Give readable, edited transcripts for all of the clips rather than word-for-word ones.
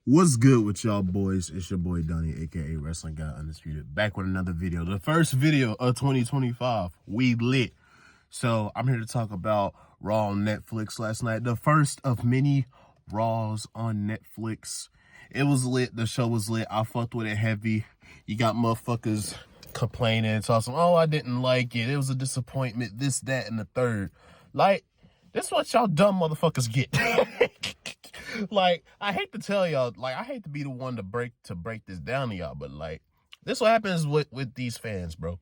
What's good with y'all boys? It's your boy Donnie, aka Wrestling Guy Undisputed, back with another video. The first video of 2025. We lit. So I'm here to talk about Raw on Netflix last night. The first of many Raws on Netflix. It was lit. The show was lit. I fucked with it heavy. You got motherfuckers complaining, talking, oh, I didn't like it. It was a disappointment. This, that, and the third. Like, this is what y'all dumb motherfuckers get. Like, I hate to tell y'all, like, I hate to be the one to break this down to y'all, but like, this what happens with these fans, bro.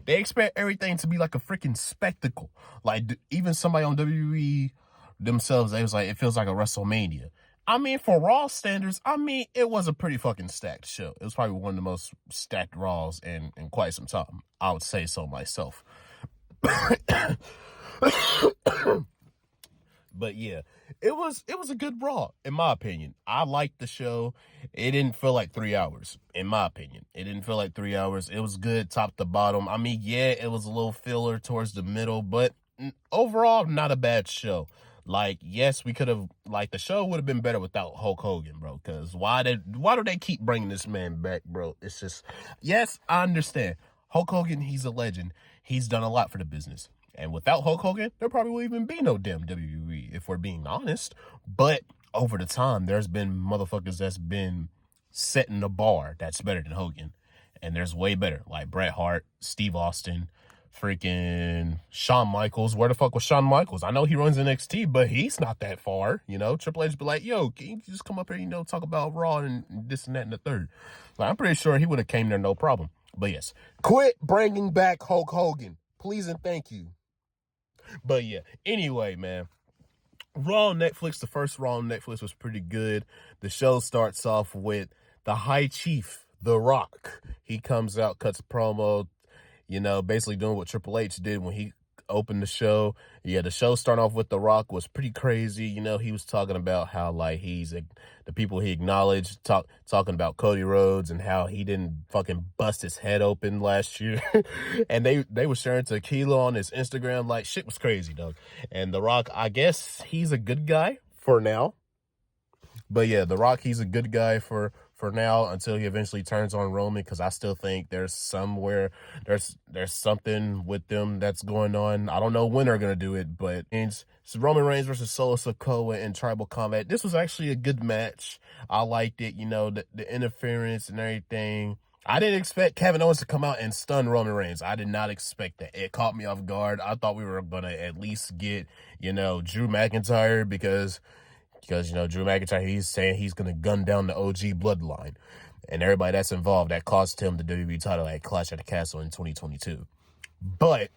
They expect everything to be like a freaking spectacle. Like, even somebody on WWE themselves, they was like, it feels like a WrestleMania. I mean, for Raw standards, I mean, it was a pretty fucking stacked show. It was probably one of the most stacked Raws in quite some time. I would say so myself. But yeah, it was a good Raw, in my opinion. I liked the show. It didn't feel like 3 hours, in my opinion. It didn't feel like 3 hours. It was good top to bottom. I mean, yeah, it was a little filler towards the middle, but overall, not a bad show. Like, yes, we could have, like, the show would have been better without Hulk Hogan, bro. Because why do they keep bringing this man back, bro? It's just, yes, I understand. Hulk Hogan, he's a legend. He's done a lot for the business. And without Hulk Hogan, there probably wouldn't even be no damn WWE, if we're being honest. But over the time, there's been motherfuckers that's been setting the bar that's better than Hogan. And there's way better, like Bret Hart, Steve Austin, freaking Shawn Michaels. Where the fuck was Shawn Michaels? I know he runs NXT, but he's not that far, you know? Triple H be like, yo, can you just come up here, you know, talk about Raw and this and that and the third. Like, I'm pretty sure he would have came there no problem. But yes, quit bringing back Hulk Hogan. Please and thank you. But yeah, anyway, man, Raw on Netflix, the first Raw on Netflix was pretty good. The show starts off with the High Chief, The Rock. He comes out, cuts a promo, you know, basically doing what Triple H did when he opened the show. Yeah, the show starting off with The Rock was pretty crazy. You know, he was talking about how, like, he's the people he acknowledged, talking about Cody Rhodes and how he didn't fucking bust his head open last year. And they were sharing tequila on his Instagram. Like, shit was crazy, dog. And The Rock, I guess he's a good guy for now. But yeah, The Rock, he's a good guy for now until he eventually turns on Roman, because I still think there's something with them that's going on. I don't know when they're gonna do it, but it's Roman Reigns versus Solo Sikoa in Tribal Combat. This was actually a good match. I liked it, you know, the interference and everything. I didn't expect Kevin Owens to come out and stun Roman Reigns. I did not expect that. It caught me off guard. I thought we were gonna at least get, you know, Drew McIntyre, because, you know, Drew McIntyre, he's saying he's going to gun down the OG bloodline. And everybody that's involved, that cost him the WWE title at Clash at the Castle in 2022. But,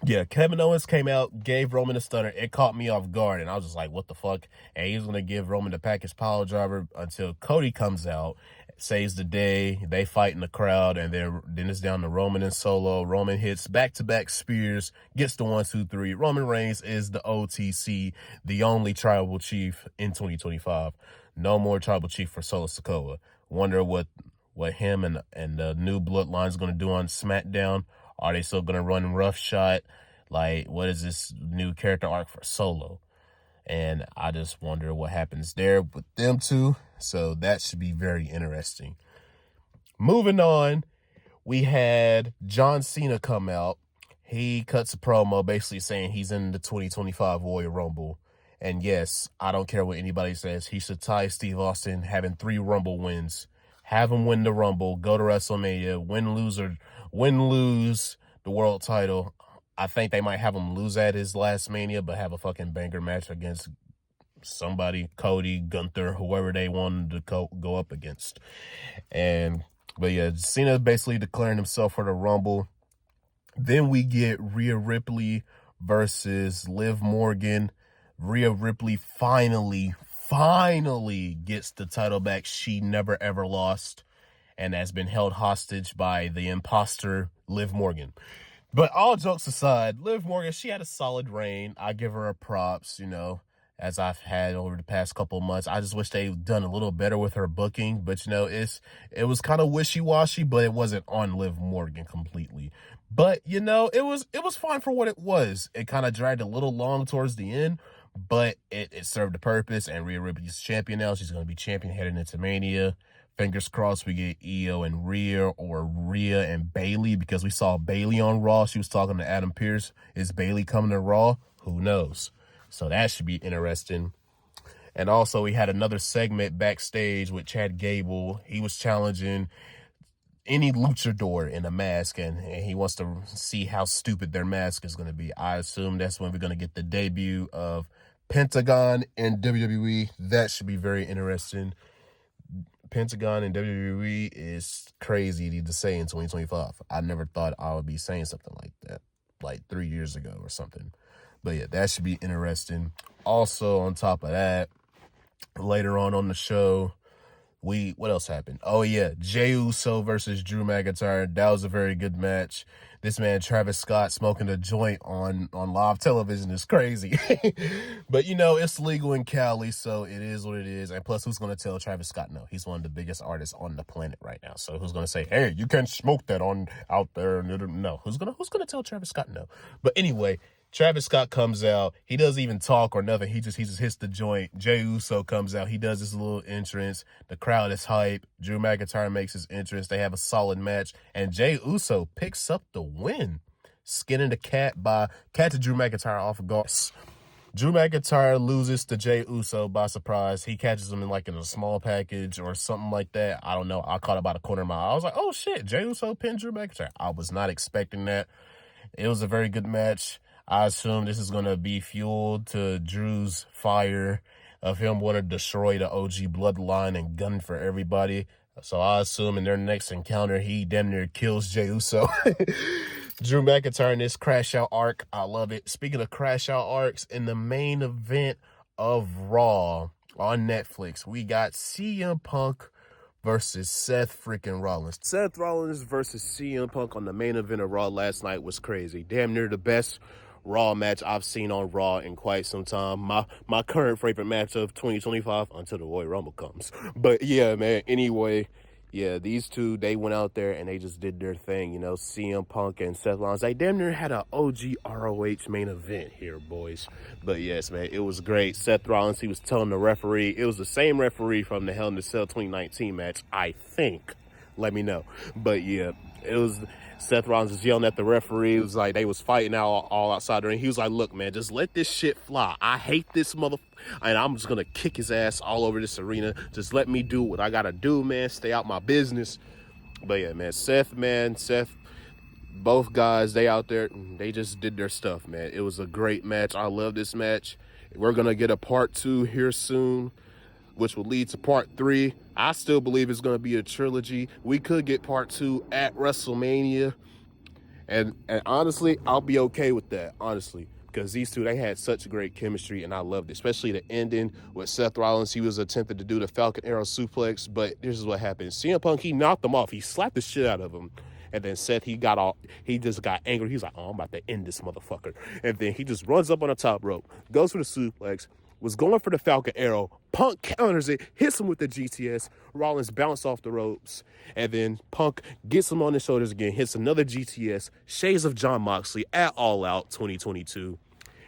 yeah, Kevin Owens came out, gave Roman a stunner. It caught me off guard, and I was just like, what the fuck? And he was going to give Roman the package pile driver until Cody comes out, saves the day. They fight in the crowd, and then it's down to Roman and Solo. Roman hits back-to-back spears, gets the 1, 2, 3. Roman Reigns is the OTC, the only tribal chief in 2025. No more tribal chief for Solo Sikoa. Wonder what him and the new bloodline is going to do on SmackDown. Are they still going to run roughshod? Like, what is this new character arc for Solo? And I just wonder what happens there with them two. So that should be very interesting. Moving on, we had John Cena come out. He cuts a promo basically saying he's in the 2025 Royal Rumble. And yes, I don't care what anybody says. He should tie Steve Austin having 3 Rumble wins. Have him win the Rumble, go to WrestleMania, lose the world title. I think they might have him lose at his last Mania, but have a fucking banger match against somebody, Cody, Gunther, whoever they wanted to go up against. But yeah, Cena basically declaring himself for the Rumble. Then we get Rhea Ripley versus Liv Morgan. Rhea Ripley finally gets the title back she never ever lost, and has been held hostage by the imposter Liv Morgan. But all jokes aside, Liv Morgan, she had a solid reign. I give her a props, you know, as I've had over the past couple of months. I just wish they'd done a little better with her booking. But, you know, it was kind of wishy-washy, but it wasn't on Liv Morgan completely. But, you know, it was fine for what it was. It kind of dragged a little long towards the end. but it served a purpose, and Rhea Ripley's champion now. She's going to be champion heading into Mania. Fingers crossed we get Io and Rhea, or Rhea and Bayley, because we saw Bayley on Raw. She was talking to Adam Pearce. Is Bayley coming to Raw? Who knows? So that should be interesting. And also, we had another segment backstage with Chad Gable. He was challenging any luchador in a mask, and he wants to see how stupid their mask is going to be. I assume that's when we're going to get the debut of Pentagon in WWE. That should be very interesting. Pentagon in WWE is crazy to say in 2025. I never thought I would be saying something like that, like 3 years ago or something. But yeah, that should be interesting. Also, on top of that, later on the show, what else happened? Oh yeah, Jey Uso versus Drew McIntyre. That was a very good match. This man Travis Scott smoking a joint on live television is crazy. But it's legal in Cali, so it is what it is. And plus, who's gonna tell Travis Scott no? He's one of the biggest artists on the planet right now. So who's gonna say, hey, you can't smoke that on out there? No. Who's gonna tell Travis Scott no? But anyway, Travis Scott comes out. He doesn't even talk or nothing. He just hits the joint. Jey Uso comes out. He does this little entrance. The crowd is hype. Drew McIntyre makes his entrance. They have a solid match. And Jey Uso picks up the win, skinning the cat to Drew McIntyre off of guard. Drew McIntyre loses to Jey Uso by surprise. He catches him in a small package or something like that. I don't know. I caught about a corner of my eye. I was like, oh shit, Jey Uso pinned Drew McIntyre. I was not expecting that. It was a very good match. I assume this is going to be fuel to Drew's fire of him wanting to destroy the OG bloodline and gun for everybody. So I assume in their next encounter, he damn near kills Jey Uso. Drew McIntyre in this Crash Out arc. I love it. Speaking of Crash Out arcs, in the main event of Raw on Netflix, we got CM Punk versus Seth freaking Rollins. Seth Rollins versus CM Punk on the main event of Raw last night was crazy. Damn near the best Raw match I've seen on Raw in quite some time. My current favorite match of 2025 until the Royal Rumble comes. But yeah, man, anyway, yeah, these two, they went out there and they just did their thing, CM Punk and Seth Rollins. They damn near had an OG ROH main event here, boys. But yes, man, it was great. Seth Rollins, he was telling the referee, it was the same referee from the Hell in a Cell 2019 match, I think. Let me know. But yeah, it was... Seth Rollins was yelling at the referee. It was like they was fighting out all outside the ring. He was like, look, man, just let this shit fly. I hate this and I'm just going to kick his ass all over this arena. Just let me do what I got to do, man. Stay out my business. But yeah, man, Seth, both guys, they out there, they just did their stuff, man. It was a great match. I love this match. We're going to get a part 2 here soon, which will lead to part 3. I still believe it's going to be a trilogy. We could get part 2 at WrestleMania. And honestly, I'll be okay with that, honestly. Because these two, they had such great chemistry, and I loved it. Especially the ending with Seth Rollins. He was attempting to do the Falcon Arrow suplex, but this is what happened. CM Punk, he knocked him off. He slapped the shit out of him. And then Seth, he just got angry. He's like, oh, I'm about to end this motherfucker. And then he just runs up on the top rope, goes for the suplex, was going for the Falcon Arrow. Punk counters it, hits him with the GTS. Rollins bounced off the ropes. And then Punk gets him on his shoulders again, hits another GTS. Shades of Jon Moxley at All Out 2022.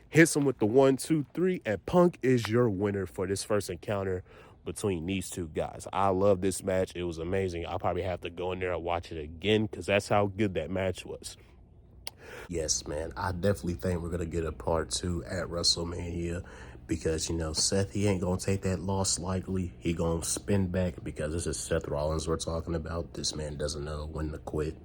Hits him with the 1, 2, 3. And Punk is your winner for this first encounter between these two guys. I love this match. It was amazing. I'll probably have to go in there and watch it again because that's how good that match was. Yes, man, I definitely think we're going to get a part 2 at WrestleMania. Because, Seth, he ain't going to take that loss lightly. He going to spin back because this is Seth Rollins we're talking about. This man doesn't know when to quit.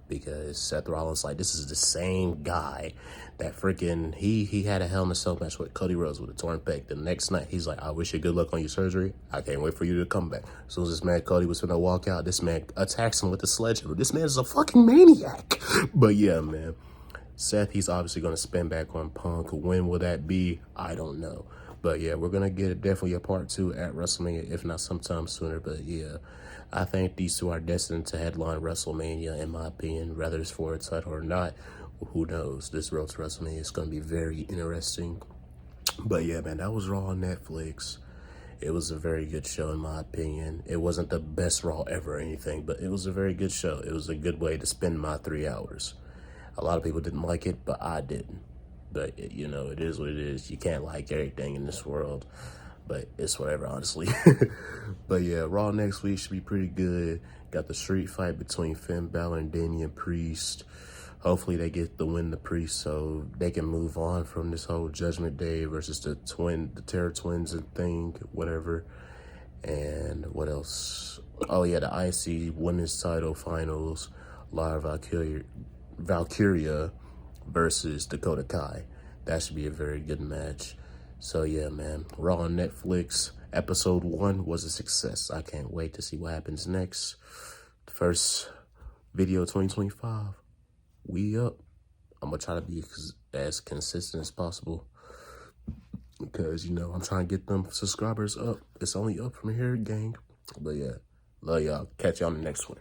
Because Seth Rollins, this is the same guy that freaking, he had a Hell in a Cell match with Cody Rhodes with a torn pec. The next night, he's like, I wish you good luck on your surgery. I can't wait for you to come back. As soon as this man Cody was finna walk out, this man attacks him with a sledgehammer. This man is a fucking maniac. But yeah, man. Seth, he's obviously going to spin back on Punk. When will that be? I don't know. But yeah, we're going to get definitely a part 2 at WrestleMania, if not sometime sooner. But yeah, I think these two are destined to headline WrestleMania, in my opinion, whether it's for a title or not. Who knows? This road to WrestleMania is going to be very interesting. But yeah, man, that was Raw on Netflix. It was a very good show, in my opinion. It wasn't the best Raw ever or anything, but it was a very good show. It was a good way to spend my 3 hours. A lot of people didn't like it, but I didn't. But, you know, it is what it is. You can't like everything in this world. But it's whatever, honestly. But yeah, Raw next week should be pretty good. Got the street fight between Finn Balor and Damian Priest. Hopefully they get the win, the Priest, so they can move on from this whole Judgment Day versus the Terror Twins and thing, whatever. And what else? Oh yeah, the IC Women's Title Finals. Lara Valkyria versus Dakota Kai. That should be a very good match. So yeah, man, Raw on Netflix. Episode 1 was a success. I can't wait to see what happens next. The first video 2025. We up. I'm gonna try to be as consistent as possible because, you know, I'm trying to get them subscribers up. It's only up from here, gang. But yeah, love y'all. Catch y'all on the next one.